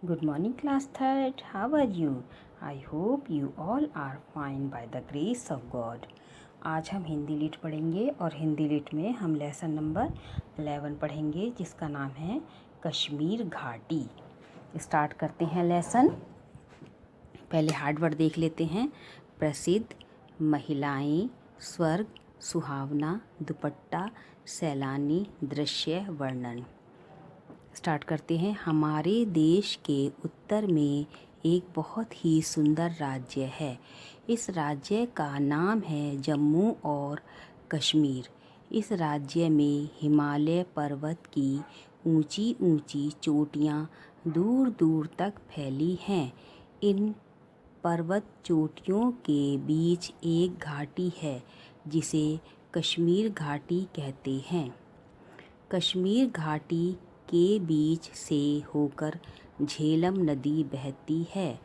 Good morning, class third. How are you? I hope you all are fine by the grace of God. आज हम Hindi lit पढ़ेंगे और Hindi lit में हम lesson number 11 पढ़ेंगे जिसका नाम है कश्मीर घाटी। स्टार्ट करते हैं लेसन। पहले हार्ड वर्ड देख लेते हैं। प्रसिद्ध, महिलाएं, स्वर्ग, सुहावना, दुपट्टा, सैलानी, दृश्य, वर्णन। स्टार्ट करते हैं। हमारे देश के उत्तर में एक बहुत ही सुंदर राज्य है। इस राज्य का नाम है जम्मू और कश्मीर। इस राज्य में हिमालय पर्वत की ऊंची ऊंची चोटियां दूर दूर तक फैली हैं। इन पर्वत चोटियों के बीच एक घाटी है जिसे कश्मीर घाटी कहते हैं। कश्मीर घाटी के बीच से होकर झेलम नदी बहती है।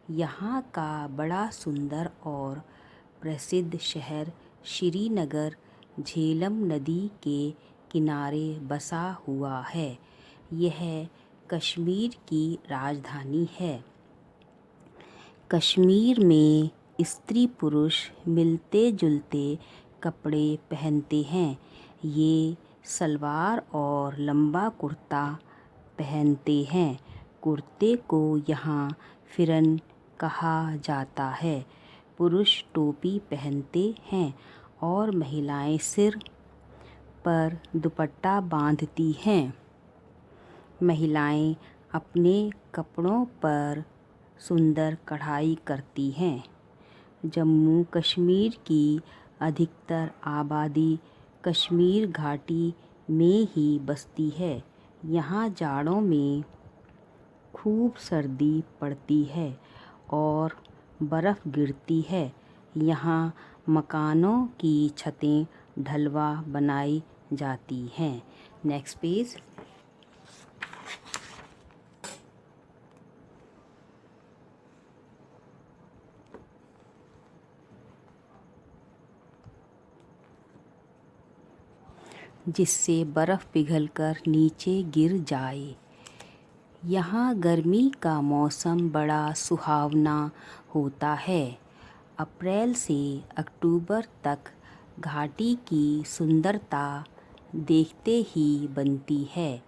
यहाँ का बड़ा सुंदर और प्रसिद्ध शहर श्रीनगर झेलम नदी के किनारे बसा हुआ है। यह कश्मीर की राजधानी है। कश्मीर में स्त्री पुरुष मिलते जुलते कपड़े पहनते हैं। ये सलवार और लंबा कुर्ता पहनते हैं। कुर्ते को यहाँ फिरन कहा जाता है। पुरुष टोपी पहनते हैं और महिलाएं सिर पर दुपट्टा बांधती हैं। महिलाएं अपने कपड़ों पर सुंदर कढ़ाई करती हैं। जम्मू कश्मीर की अधिकतर आबादी कश्मीर घाटी में ही बसती है। यहाँ जाड़ों में खूब सर्दी पड़ती है और बर्फ़ गिरती है। यहाँ मकानों की छतें ढलवा बनाई जाती हैं। Next page. जिससे बर्फ़ पिघलकर नीचे गिर जाए। यहाँ गर्मी का मौसम बड़ा सुहावना होता है। अप्रैल से अक्टूबर तक घाटी की सुंदरता देखते ही बनती है।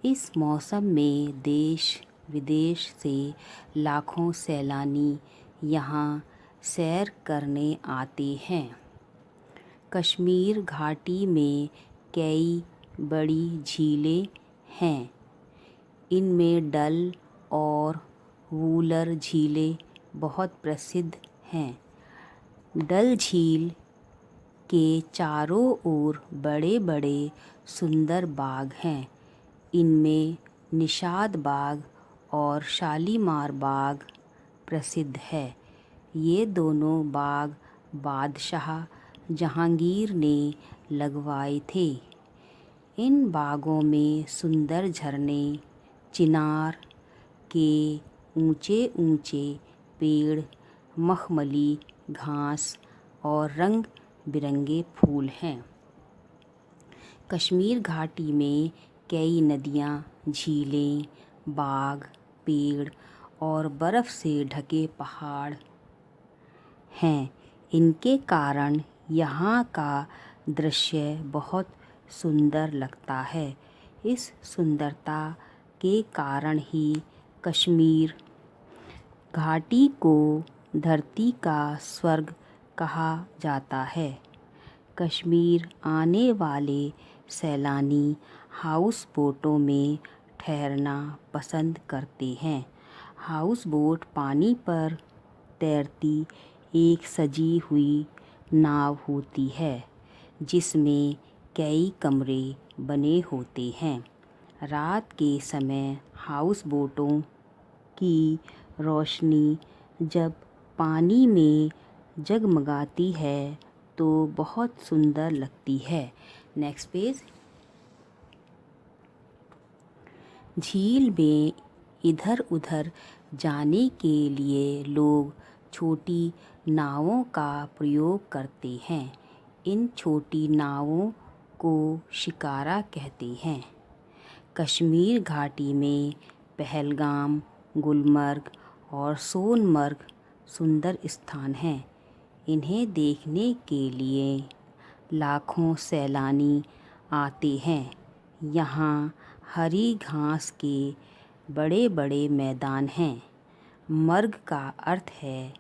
इस मौसम में देश विदेश से लाखों सैलानी यहाँ सैर करने आते हैं। कश्मीर घाटी में कई बड़ी झीलें हैं। इनमें डल और वूलर झीलें बहुत प्रसिद्ध हैं। डल झील के चारों ओर बड़े बड़े सुंदर बाग हैं। इनमें निषाद बाग और शालीमार बाग प्रसिद्ध है। ये दोनों बाग बादशाह जहांगीर ने लगवाए थे। इन बागों में सुंदर झरने, चिनार के ऊंचे ऊंचे पेड़, मखमली घास और रंग बिरंगे फूल हैं। कश्मीर घाटी में कई नदियाँ, झीलें, बाग, पेड़ और बर्फ़ से ढके पहाड़ हैं। इनके कारण यहाँ का दृश्य बहुत सुंदर लगता है। इस सुंदरता के कारण ही कश्मीर घाटी को धरती का स्वर्ग कहा जाता है। कश्मीर आने वाले सैलानी हाउस बोटों में ठहरना पसंद करते हैं। हाउस बोट पानी पर तैरती एक सजी हुई नाव होती है जिसमें कई कमरे बने होते हैं। रात के समय हाउस बोटों की रोशनी जब पानी में जगमगाती है तो बहुत सुंदर लगती है। Next page. झील में इधर उधर जाने के लिए लोग छोटी नावों का प्रयोग करते हैं। इन छोटी नावों को शिकारा कहते हैं। कश्मीर घाटी में पहलगाम, गुलमर्ग और सोनमर्ग सुंदर स्थान हैं। इन्हें देखने के लिए लाखों सैलानी आते हैं। यहाँ हरी घास के बड़े बड़े मैदान हैं। मर्ग का अर्थ है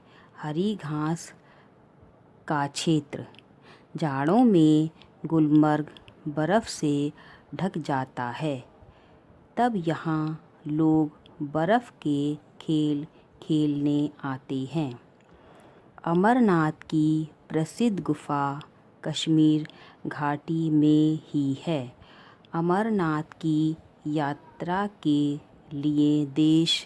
हरी घास का क्षेत्र। जाड़ों में गुलमर्ग बर्फ़ से ढक जाता है, तब यहाँ लोग बर्फ़ के खेल खेलने आते हैं। अमरनाथ की प्रसिद्ध गुफा कश्मीर घाटी में ही है। अमरनाथ की यात्रा के लिए देश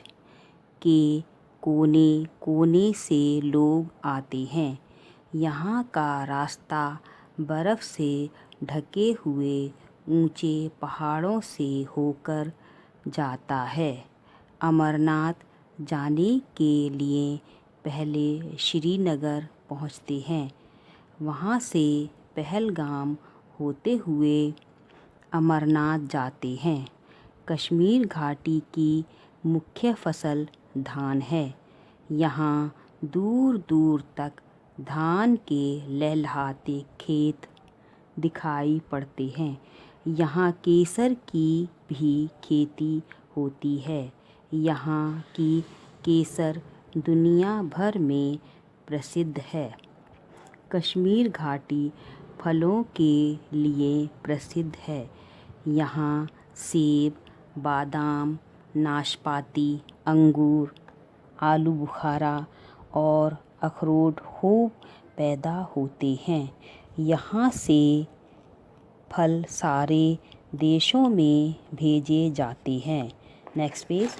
के कोने कोने से लोग आते हैं। यहाँ का रास्ता बर्फ़ से ढके हुए ऊंचे पहाड़ों से होकर जाता है। अमरनाथ जाने के लिए पहले श्रीनगर पहुँचते हैं। वहाँ से पहलगाम होते हुए अमरनाथ जाते हैं। कश्मीर घाटी की मुख्य फसल धान है। यहाँ दूर दूर तक धान के लहलहाते खेत दिखाई पड़ते हैं। यहाँ केसर की भी खेती होती है। यहाँ की केसर दुनिया भर में प्रसिद्ध है। कश्मीर घाटी फलों के लिए प्रसिद्ध है। यहाँ सेब, बादाम, नाशपाती, अंगूर, आलू बुखारा और अखरोट खूब पैदा होते हैं। यहाँ से फल सारे देशों में भेजे जाते हैं। Next page.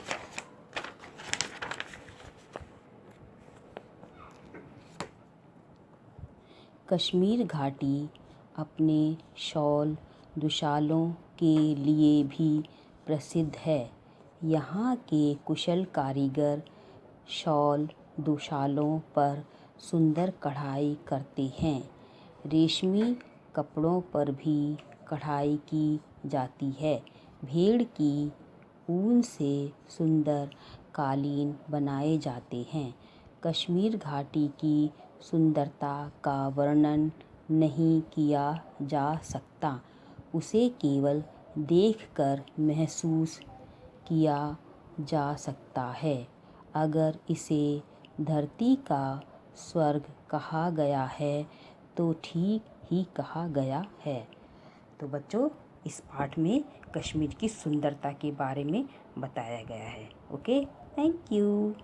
कश्मीर घाटी अपने शॉल दुशालों के लिए भी प्रसिद्ध है। यहाँ के कुशल कारीगर शॉल दुशालों पर सुंदर कढ़ाई करते हैं। रेशमी कपड़ों पर भी कढ़ाई की जाती है। भेड़ की ऊन से सुंदर कालीन बनाए जाते हैं। कश्मीर घाटी की सुंदरता का वर्णन नहीं किया जा सकता। उसे केवल देखकर महसूस किया जा सकता है। अगर इसे धरती का स्वर्ग कहा गया है तो ठीक ही कहा गया है। तो बच्चों, इस पाठ में कश्मीर की सुंदरता के बारे में बताया गया है। Okay, thank you.